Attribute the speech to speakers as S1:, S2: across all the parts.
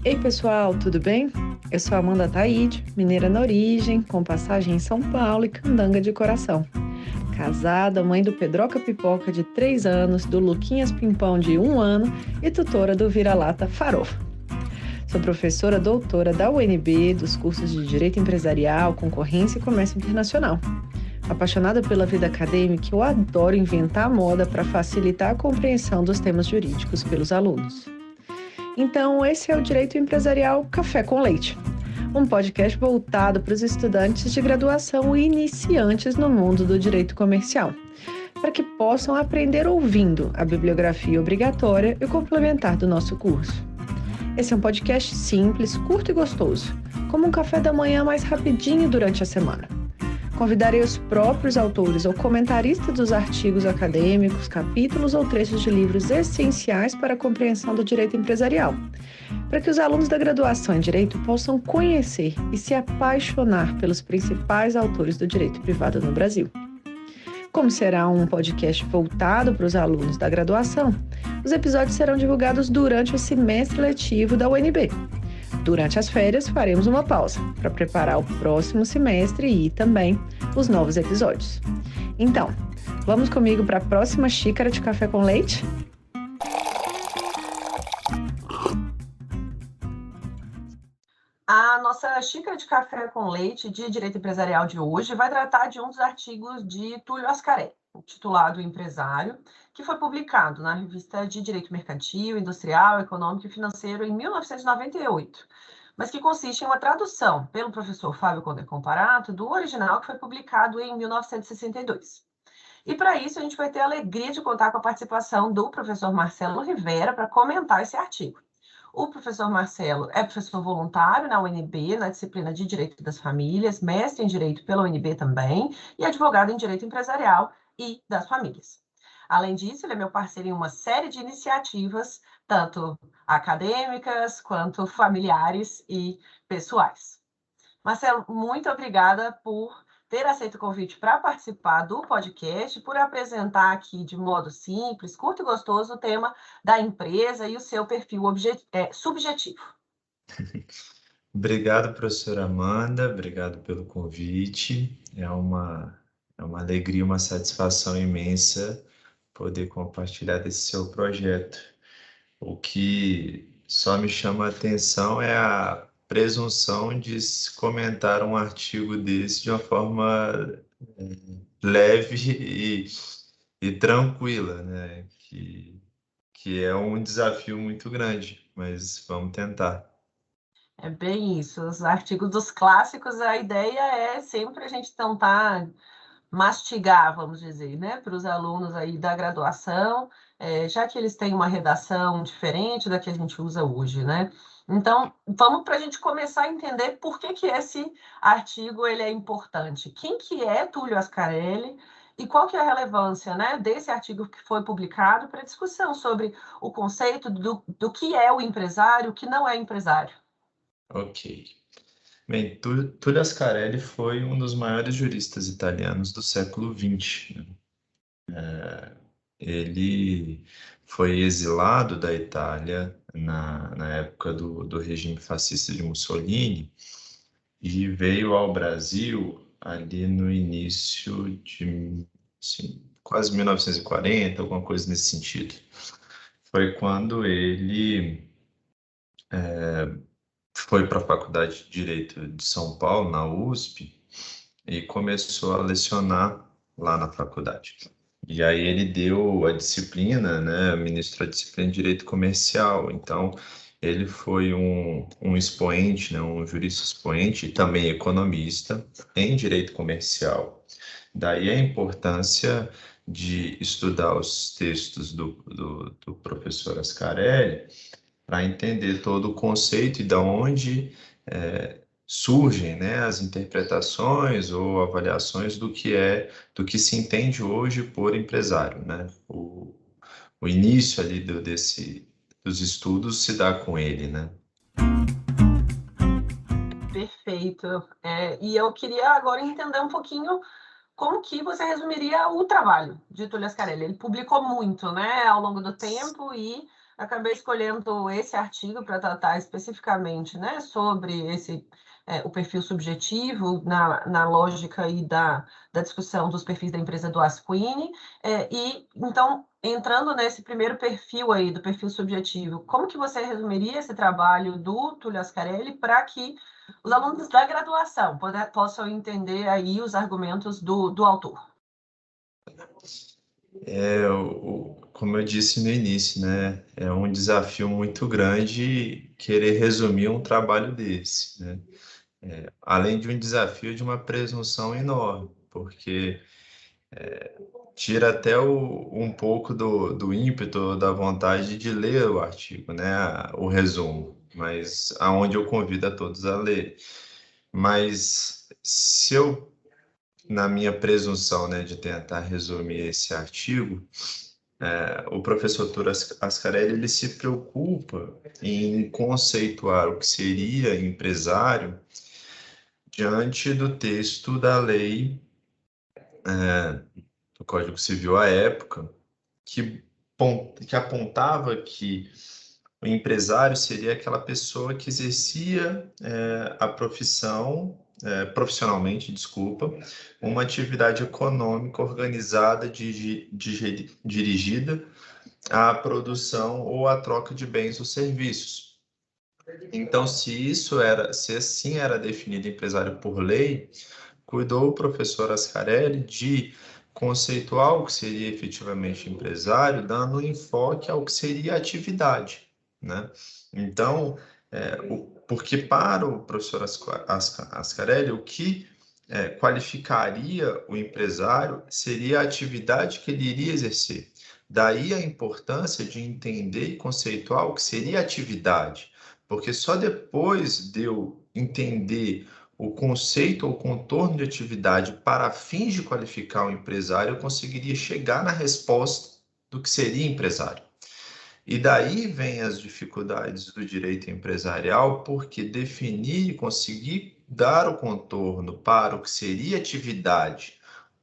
S1: Ei pessoal, tudo bem? Eu sou Amanda Taide, mineira na origem, com passagem em São Paulo e candanga de coração. Casada, mãe do Pedroca Pipoca de 3 anos, do Luquinhas Pimpão de 1 ano e tutora do Vira-Lata Farofa. Sou professora doutora da UNB, dos cursos de Direito Empresarial, Concorrência e Comércio Internacional. Apaixonada pela vida acadêmica, eu adoro inventar moda para facilitar a compreensão dos temas jurídicos pelos alunos. Então, esse é o Direito Empresarial Café com Leite, um podcast voltado para os estudantes de graduação e iniciantes no mundo do direito comercial, para que possam aprender ouvindo a bibliografia obrigatória e complementar do nosso curso. Esse é um podcast simples, curto e gostoso, como um café da manhã mais rapidinho durante a semana. Convidarei os próprios autores ou comentaristas dos artigos acadêmicos, capítulos ou trechos de livros essenciais para a compreensão do direito empresarial, para que os alunos da graduação em Direito possam conhecer e se apaixonar pelos principais autores do direito privado no Brasil. Como será um podcast voltado para os alunos da graduação, os episódios serão divulgados durante o semestre letivo da UNB. Durante as férias, faremos uma pausa para preparar o próximo semestre e também os novos episódios. Então, vamos comigo para a próxima xícara de café com leite?
S2: A nossa xícara de café com leite de Direito Empresarial de hoje vai tratar de um dos artigos de Túlio Ascarelli, titulado Empresário, que foi publicado na revista de Direito Mercantil, Industrial, Econômico e Financeiro em 1998, mas que consiste em uma tradução pelo professor Fábio Conder Comparato do original que foi publicado em 1962. E para isso a gente vai ter a alegria de contar com a participação do professor Marcelo Rivera para comentar esse artigo. O professor Marcelo é professor voluntário na UNB, na disciplina de Direito das Famílias, mestre em Direito pela UNB também, e advogado em Direito Empresarial e das Famílias. Além disso, ele é meu parceiro em uma série de iniciativas, tanto acadêmicas quanto familiares e pessoais. Marcelo, muito obrigada por ter aceito o convite para participar do podcast, por apresentar aqui de modo simples, curto e gostoso o tema da empresa e o seu perfil subjetivo.
S3: Obrigado, professora Amanda, obrigado pelo convite. É uma alegria, uma satisfação imensa poder compartilhar desse seu projeto. O que só me chama a atenção é a presunção de se comentar um artigo desse de uma forma leve e tranquila, né? Que é um desafio muito grande, mas vamos tentar.
S2: É bem isso, os artigos dos clássicos, a ideia é sempre a gente tentar mastigar, vamos dizer, né, para os alunos aí da graduação, já que eles têm uma redação diferente da que a gente usa hoje, né? Então, vamos para a gente começar a entender por que esse artigo ele é importante. Quem que é Túlio Ascarelli e qual que é a relevância, né, desse artigo que foi publicado para discussão sobre o conceito do que é o empresário, o que não é empresário.
S3: Ok. Bem, Túlio Ascarelli foi um dos maiores juristas italianos do século XX, né? Ele foi exilado da Itália na época do regime fascista de Mussolini e veio ao Brasil ali no início de quase 1940, alguma coisa nesse sentido. Foi quando ele foi para a Faculdade de Direito de São Paulo, na USP, e começou a lecionar lá na faculdade. E aí ele deu a disciplina, né, ministrou a disciplina de Direito Comercial. Então, ele foi um expoente, né, um jurista expoente e também economista em Direito Comercial. Daí a importância de estudar os textos do professor Ascarelli para entender todo o conceito e de onde surgem, né, as interpretações ou avaliações do que se entende hoje por empresário, né? O início ali dos estudos se dá com ele, né?
S2: Perfeito. E eu queria agora entender um pouquinho como que você resumiria o trabalho de Túlio Ascarelli. Ele publicou muito, né, ao longo do tempo e acabei escolhendo esse artigo para tratar especificamente, né, sobre o perfil subjetivo na lógica aí da discussão dos perfis da empresa do Asquini. E então, entrando nesse primeiro perfil aí, do perfil subjetivo, como que você resumiria esse trabalho do Túlio Ascarelli para que os alunos da graduação possam entender aí os argumentos do autor?
S3: Como eu disse no início, né, é um desafio muito grande querer resumir um trabalho desse, né? Além de um desafio de uma presunção enorme, porque tira até um pouco do ímpeto, da vontade de ler o artigo, né, o resumo, mas aonde eu convido a todos a ler. Mas se eu, na minha presunção, né, de tentar resumir esse artigo, o professor Túlio Ascarelli ele se preocupa em conceituar o que seria empresário diante do texto da lei do Código Civil à época, que apontava que o empresário seria aquela pessoa que exercia a profissão, profissionalmente, desculpa, uma atividade econômica organizada, dirigida à produção ou à troca de bens ou serviços. Então, se assim era definido empresário por lei, cuidou o professor Ascarelli de conceituar o que seria efetivamente empresário, dando enfoque ao que seria atividade, né? Então, porque para o professor Ascarelli, o que qualificaria o empresário seria a atividade que ele iria exercer. Daí a importância de entender e conceituar o que seria atividade, porque só depois de eu entender o conceito ou contorno de atividade para fins de qualificar o empresário, eu conseguiria chegar na resposta do que seria empresário. E daí vem as dificuldades do direito empresarial, porque definir e conseguir dar o contorno para o que seria atividade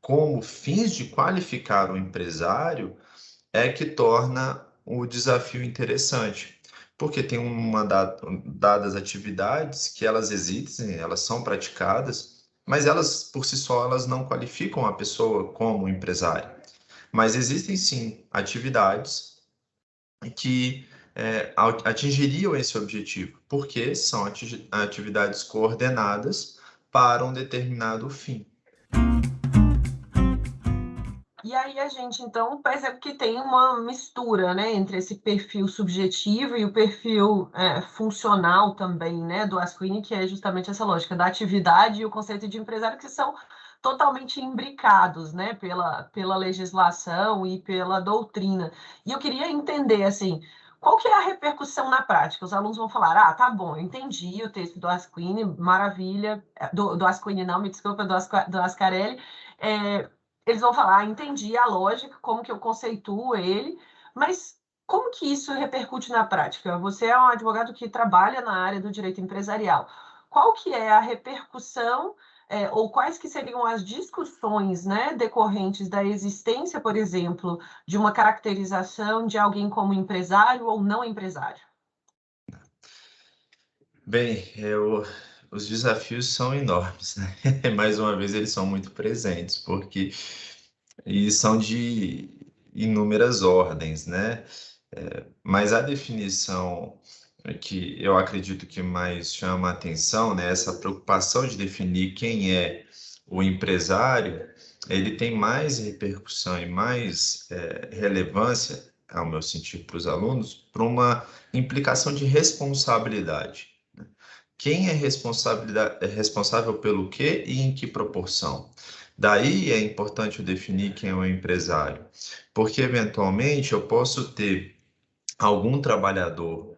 S3: como fins de qualificar o empresário é que torna o desafio interessante. Porque tem dadas atividades que elas existem, elas são praticadas, mas elas, por si só, elas não qualificam a pessoa como empresário. Mas existem, sim, atividades que atingiriam esse objetivo, porque são atividades coordenadas para um determinado fim.
S2: E aí a gente, então, percebe que tem uma mistura, né, entre esse perfil subjetivo e o perfil funcional também, né, do Asquini, que é justamente essa lógica da atividade e o conceito de empresário, que são totalmente imbricados, né, pela legislação e pela doutrina. E eu queria entender, assim, qual que é a repercussão na prática? Os alunos vão falar, tá bom, eu entendi o texto do Asquini, maravilha, do Asquini não, me desculpa, do Ascarelli, eles vão falar, entendi a lógica, como que eu conceituo ele, mas como que isso repercute na prática? Você é um advogado que trabalha na área do direito empresarial. Qual que é a repercussão, ou quais que seriam as discussões, né, decorrentes da existência, por exemplo, de uma caracterização de alguém como empresário ou não empresário?
S3: Bem, os desafios são enormes, né? Mais uma vez, eles são muito presentes, porque são de inúmeras ordens, né? Mas a definição que eu acredito que mais chama a atenção, né? Essa preocupação de definir quem é o empresário, ele tem mais repercussão e mais relevância, ao meu sentir, para os alunos, para uma implicação de responsabilidade. Quem é responsável pelo quê e em que proporção? Daí é importante eu definir quem é o empresário, porque eventualmente eu posso ter algum trabalhador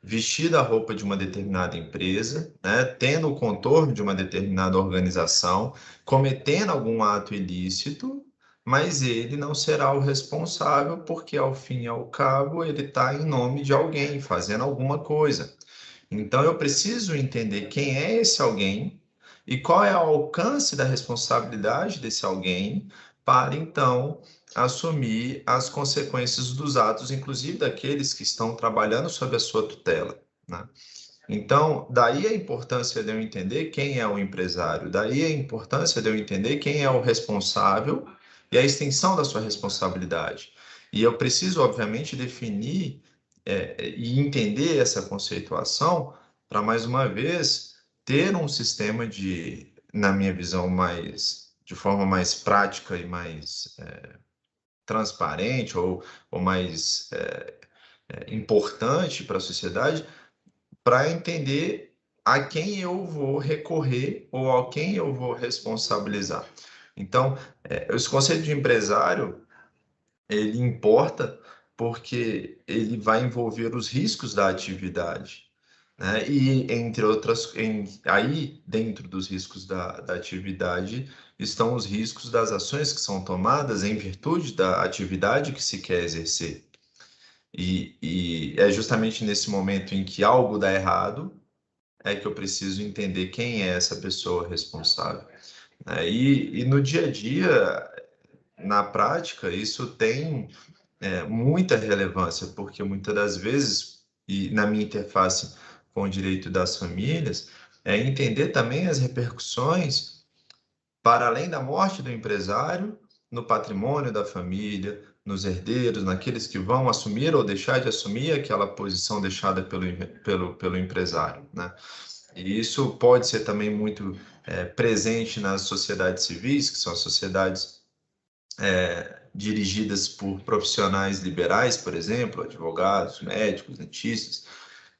S3: vestido a roupa de uma determinada empresa, né, tendo o contorno de uma determinada organização, cometendo algum ato ilícito, mas ele não será o responsável, porque ao fim e ao cabo ele está em nome de alguém, fazendo alguma coisa. Então, eu preciso entender quem é esse alguém e qual é o alcance da responsabilidade desse alguém para então assumir as consequências dos atos, inclusive daqueles que estão trabalhando sob a sua tutela, né? Então, daí a importância de eu entender quem é o empresário, daí a importância de eu entender quem é o responsável e a extensão da sua responsabilidade. E eu preciso, obviamente, definir e entender essa conceituação para, mais uma vez, ter um sistema de, na minha visão, de forma mais prática e mais transparente ou mais importante para a sociedade, para entender a quem eu vou recorrer ou a quem eu vou responsabilizar. Então, esse conceito de empresário, ele importa porque ele vai envolver os riscos da atividade, né? E, entre outras, aí, dentro dos riscos da atividade, estão os riscos das ações que são tomadas em virtude da atividade que se quer exercer. E é justamente nesse momento em que algo dá errado, é que eu preciso entender quem é essa pessoa responsável. E no dia a dia, na prática, isso tem muita relevância, porque muitas das vezes, e na minha interface com o direito das famílias, é entender também as repercussões para além da morte do empresário, no patrimônio da família, nos herdeiros, naqueles que vão assumir ou deixar de assumir aquela posição deixada pelo empresário, né? E isso pode ser também muito presente nas sociedades civis, que são as sociedades dirigidas por profissionais liberais, por exemplo, advogados, médicos, dentistas,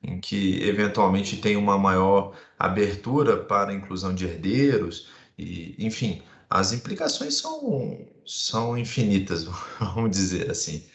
S3: em que eventualmente tem uma maior abertura para a inclusão de herdeiros, e, enfim, as implicações são infinitas, vamos dizer assim.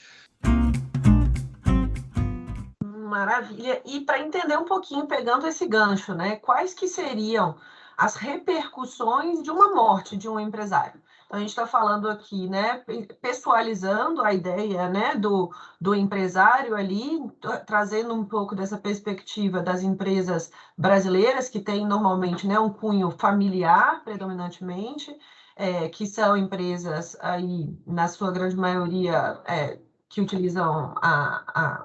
S2: Maravilha. E para entender um pouquinho, pegando esse gancho, né, quais que seriam as repercussões de uma morte de um empresário? Então, a gente está falando aqui, né, pessoalizando a ideia, né, do empresário ali, trazendo um pouco dessa perspectiva das empresas brasileiras, que têm normalmente, né, um cunho familiar, predominantemente, que são empresas aí, na sua grande maioria, que utilizam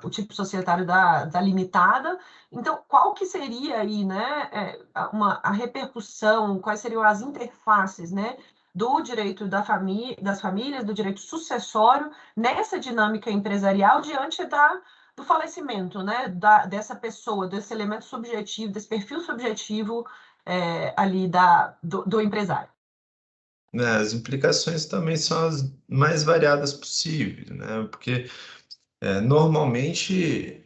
S2: o tipo societário da limitada. Então, qual que seria aí, né, a repercussão, quais seriam as interfaces, né, do direito das famílias, do direito sucessório, nessa dinâmica empresarial diante do falecimento, né, dessa pessoa, desse elemento subjetivo, desse perfil subjetivo ali do empresário?
S3: As implicações também são as mais variadas possíveis, né? Porque normalmente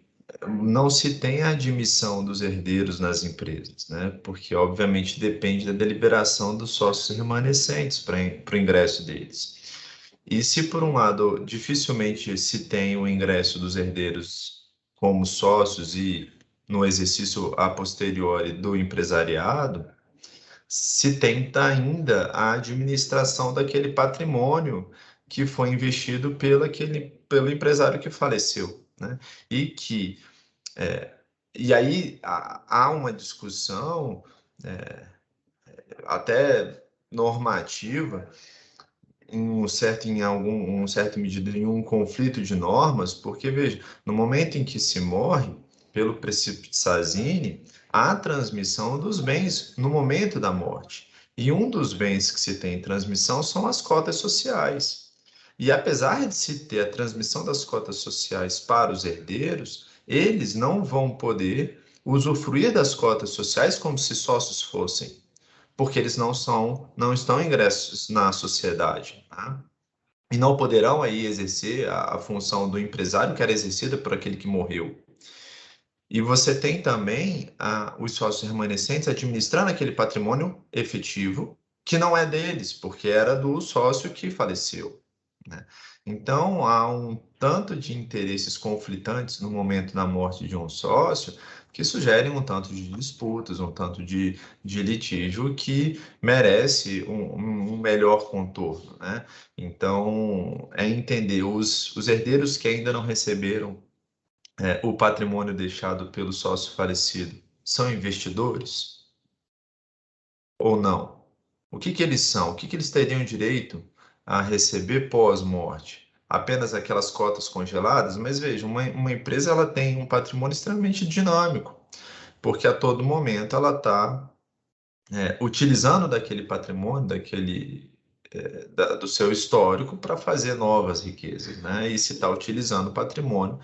S3: não se tem a admissão dos herdeiros nas empresas, né? Porque obviamente depende da deliberação dos sócios remanescentes para o ingresso deles. E se por um lado dificilmente se tem o ingresso dos herdeiros como sócios e no exercício a posteriori do empresariado, se tenta ainda a administração daquele patrimônio que foi investido pelo empresário que faleceu, né? E aí há uma discussão até normativa um certa medida, em um conflito de normas, porque, veja, no momento em que se morre, pelo princípio de Sazini, há transmissão dos bens no momento da morte. E um dos bens que se tem em transmissão são as cotas sociais. E apesar de se ter a transmissão das cotas sociais para os herdeiros, eles não vão poder usufruir das cotas sociais como se sócios fossem, porque eles não estão ingressos na sociedade, tá? E não poderão aí exercer a função do empresário que era exercida por aquele que morreu. E você tem também os sócios remanescentes administrando aquele patrimônio efetivo que não é deles, porque era do sócio que faleceu, né? Então, há um tanto de interesses conflitantes no momento da morte de um sócio que sugerem um tanto de disputas, um tanto de litígio que merece um melhor contorno, né? Então, é entender os herdeiros que ainda não receberam o patrimônio deixado pelo sócio falecido são investidores ou não? O que eles são? O que eles teriam direito a receber pós-morte apenas aquelas cotas congeladas, mas veja, uma empresa ela tem um patrimônio extremamente dinâmico, porque a todo momento ela está utilizando daquele patrimônio, do seu histórico para fazer novas riquezas, né? E se está utilizando o patrimônio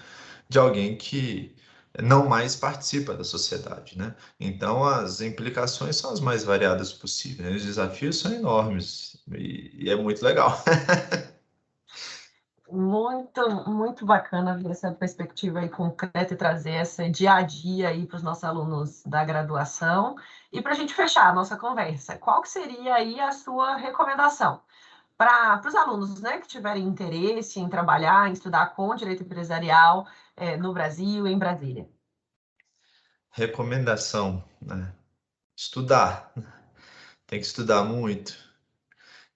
S3: de alguém que não mais participa da sociedade, né? Então, as implicações são as mais variadas possíveis, né? Os desafios são enormes e é muito legal.
S2: Muito, muito bacana ver essa perspectiva aí concreta e trazer esse dia a dia aí para os nossos alunos da graduação. E para a gente fechar a nossa conversa, qual que seria aí a sua recomendação para os alunos, né, que tiverem interesse em trabalhar, em estudar com direito empresarial no Brasil, em Brasília?
S3: Recomendação, né? Estudar. Tem que estudar muito.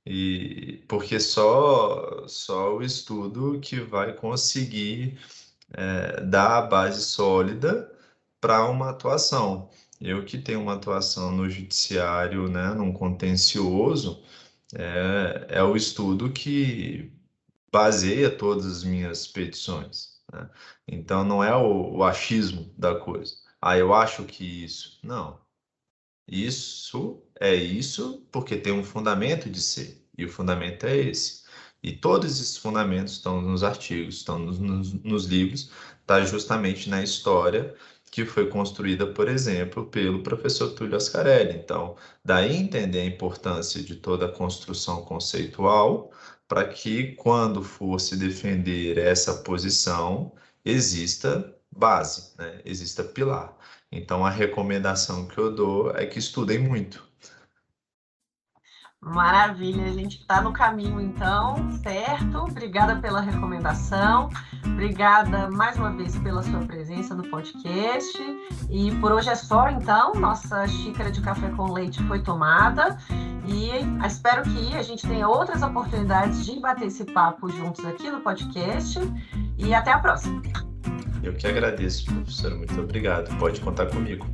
S3: E porque só o estudo que vai conseguir dar a base sólida para uma atuação. Eu que tenho uma atuação no judiciário, né, num contencioso, é o estudo que baseia todas as minhas petições, né? Então não é o achismo da coisa. Ah, eu acho que isso. Não. Isso é isso porque tem um fundamento de ser, e o fundamento é esse. E todos esses fundamentos estão nos artigos, estão nos livros, está justamente na história que foi construída, por exemplo, pelo professor Túlio Ascarelli. Então, daí entender a importância de toda a construção conceitual para que, quando for se defender essa posição, exista base, né? Exista pilar. Então, a recomendação que eu dou é que estudem muito.
S2: Maravilha, a gente está no caminho então, certo? Obrigada pela recomendação, obrigada mais uma vez pela sua presença no podcast. E por hoje é só, então, nossa xícara de café com leite foi tomada e espero que a gente tenha outras oportunidades de bater esse papo juntos aqui no podcast e até a próxima.
S3: Eu que agradeço, professora, muito obrigado. Pode contar comigo.